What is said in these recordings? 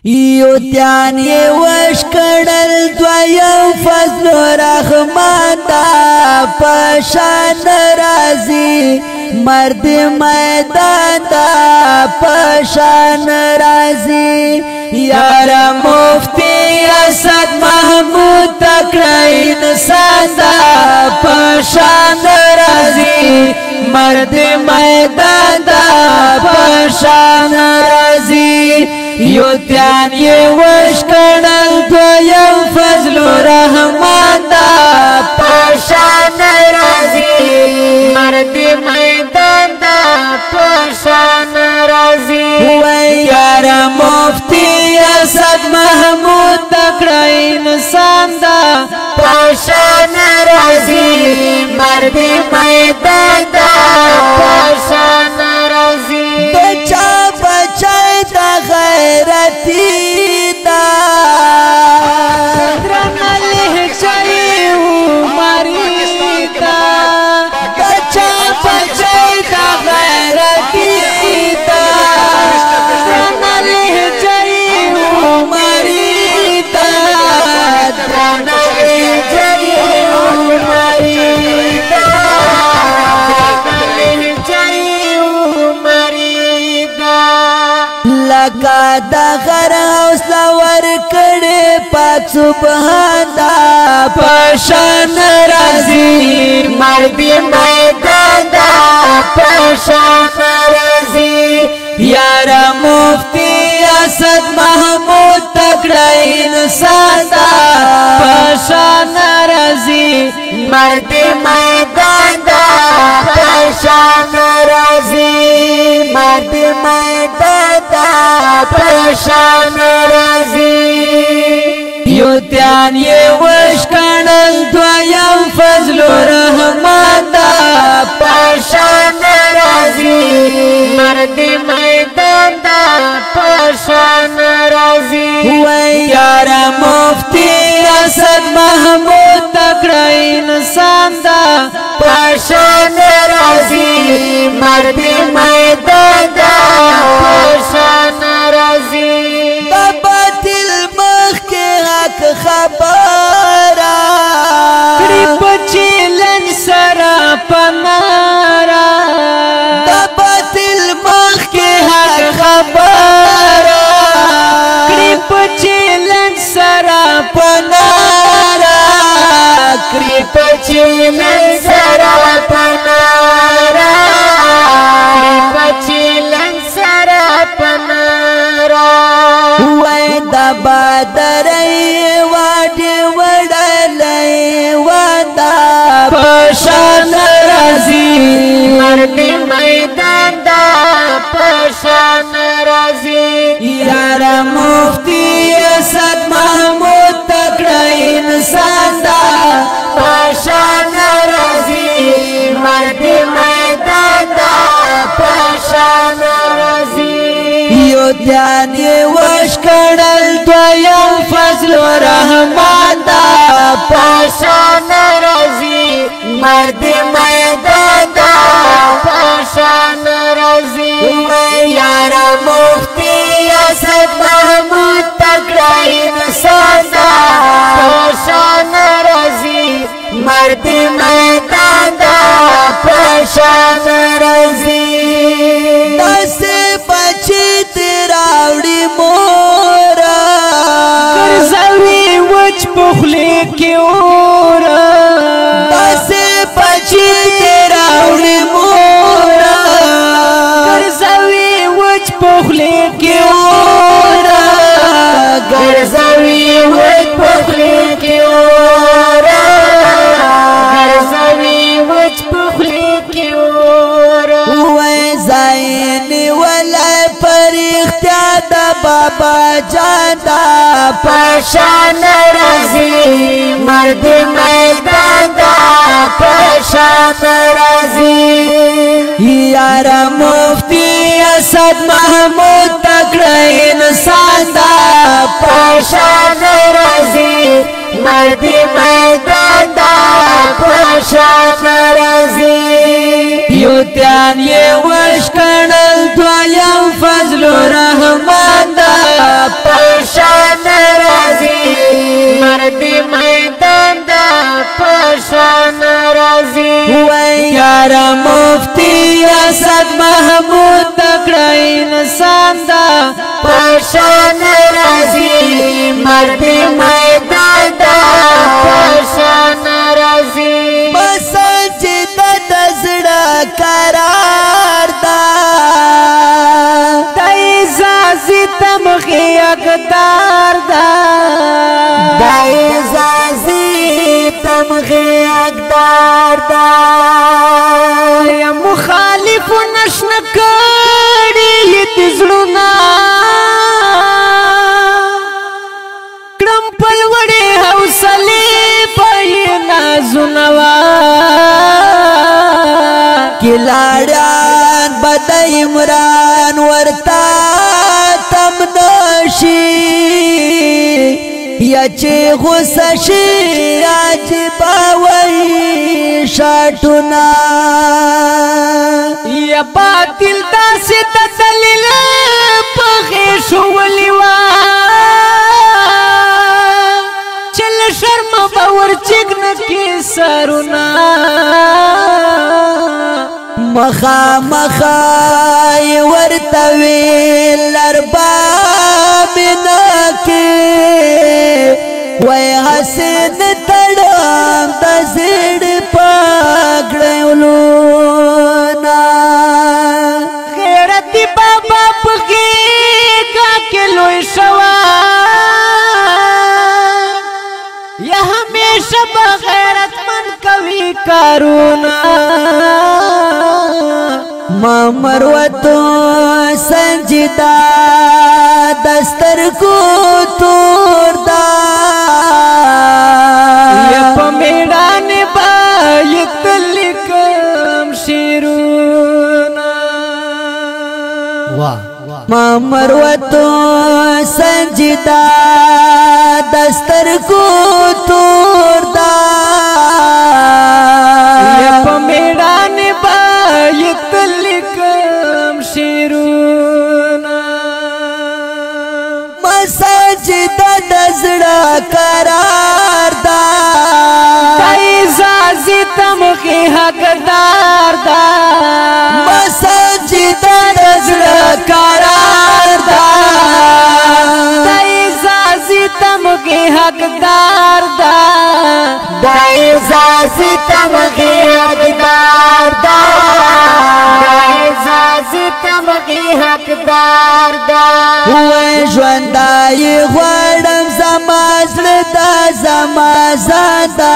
یو تیان یې وش کړل دویم فضل رحمان دا پشان راځي مرد میدان دا پشان راځي یار مفتی اسد محمود تکړه انسان دا پشان راځي مرد میدان دا پشان راځي یو تیان یې وش کړل دویم فضل رحمان دا پشان راځي مرد میدان دا پشان راځي وای یار مفتی اسد محمود تکړه انسان دا پشان راځي مرد میدان دا پشان راځي بچا بچای دا غیرتی دا درنه لهجای عمری دا بچا بچای دا غیرتی دا درنه لهجای عمری دا درنه لهجای عمری دا لکا دا غر حوصله ورکړې پاک سبحان دا پشان راځي مرد میدان دا پشان راځي یار مفتی اسد محمود تکړه انسان دا پشان راځي مرد میدان دا پشان راځي مرد میدان دا پشان راځي یو تیان یې وش کړل دویم فضل رحمان دا پشان راځي مرد میدان دا پشان راځي وای یار مفتی اسد محمود تکړه انسان دا پشان راځي مرد میدان دا پشان راځي د باطل مخ کې حق خبره کړي پچیلن سره پنارا د باطل مخ کې حق خبره کړي پچیلن سره پنارا کړي پچیلن سره پنارا کړي پچیلن سره پنارا وای د بدرې واډې وړلې ودا پشان راځي مرد میدان دا پشان راځي یار مفتی اسد محمود تکړه انسان دا پشان راځي مرد میدان دا پشان راځي یو تیان یې وش کړل دویم فضل رحمان دا پشان راځي مرد میدان دا پشان راځي یار مفتی اسد محمود تکړه انسان دا پشان راځي مرد میدان دا پشان راځي داسې بچی تیراوړي مورا ګرځوي وچ پخلی کې اورا داسې بچی تیراوړي مورا ګرځوي وچ پخلی کې اورا ګرځوي وچ پخلی کې اورا ګرځوي وچ پخلی کې اورا وای زاین ولای پر اختیار د بابا جان دا پشان راځي مرد میدان دا پشان راځي یار مفتی اسد محمود تکړه انسان دا پشان راځي مرد میدان دا پشان راځي یو تیان یې وش کړل دویم فضل رحمان دا مرد میدان دا پشان رازی مسجد دزڑا قرار دا دائی زازی تمغی اقدار دا دائی زازی تمغی اقدار دا یا مخالف نشن کڑی تزلونا کرم پلوڑی حوصلی پای نازنوا کلاڑیان بد عمران ورتا تم نشی یا چه غصه شي عجبا وی شاټونا یا باطل داسې د دلیل پخې شولي وا چل شرم باور چګن کې سرونا مخا مخا ورتوي لرباب نکي وای حسین تړم د زړه پګړولو نا غیرت بابا پخې کا کې لوی شوا یا همیشه بغیرت من کوي کارونا ما مروتو سنجدا دستر کو تور دا یا په میدان بایت لیکم شیرونا ما مروتو سنجدا دستر کو تور دا یا په میدان بایت لیکم شیرونا مسجد دزڑا قرار دا دائی زازی تمخی حقدار دا مسجد دزڑا قرار دا دائی زازی تمخی حقدار دا دائی زازی تمخی حقدار دا دائی زازی تمخی حقدار دا ہوئے ژوندای غواړم زما زړه دا زما زادا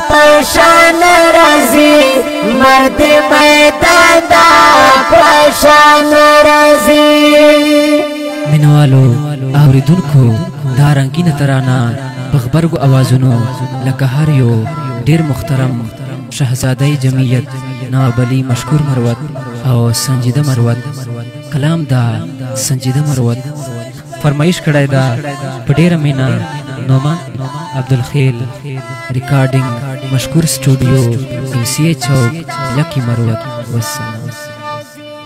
پشان رازي مرد میدان دا پشان رازي منوالو اوریدونکو دا رنگین ترانه بغبرګو اوازونو لکه هر یو ډیر محترم شهزاده جمعیت نواب علي مشکور مروت او سنجیده مروت کلام دا سنجیده مروت فرمایش کړای دا پډیر مینا نومان عبدالخیل ریکارډینګ مشکور سټوډیو MCA چوک لکی مروت والسلام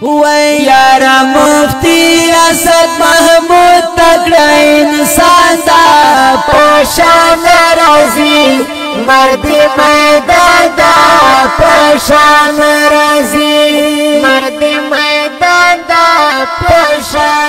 وی یارا مفتی اسد محمود تگڑا انسان دا پشان رازی مرد میدان دا پشان رازی مرد میدان دا پشان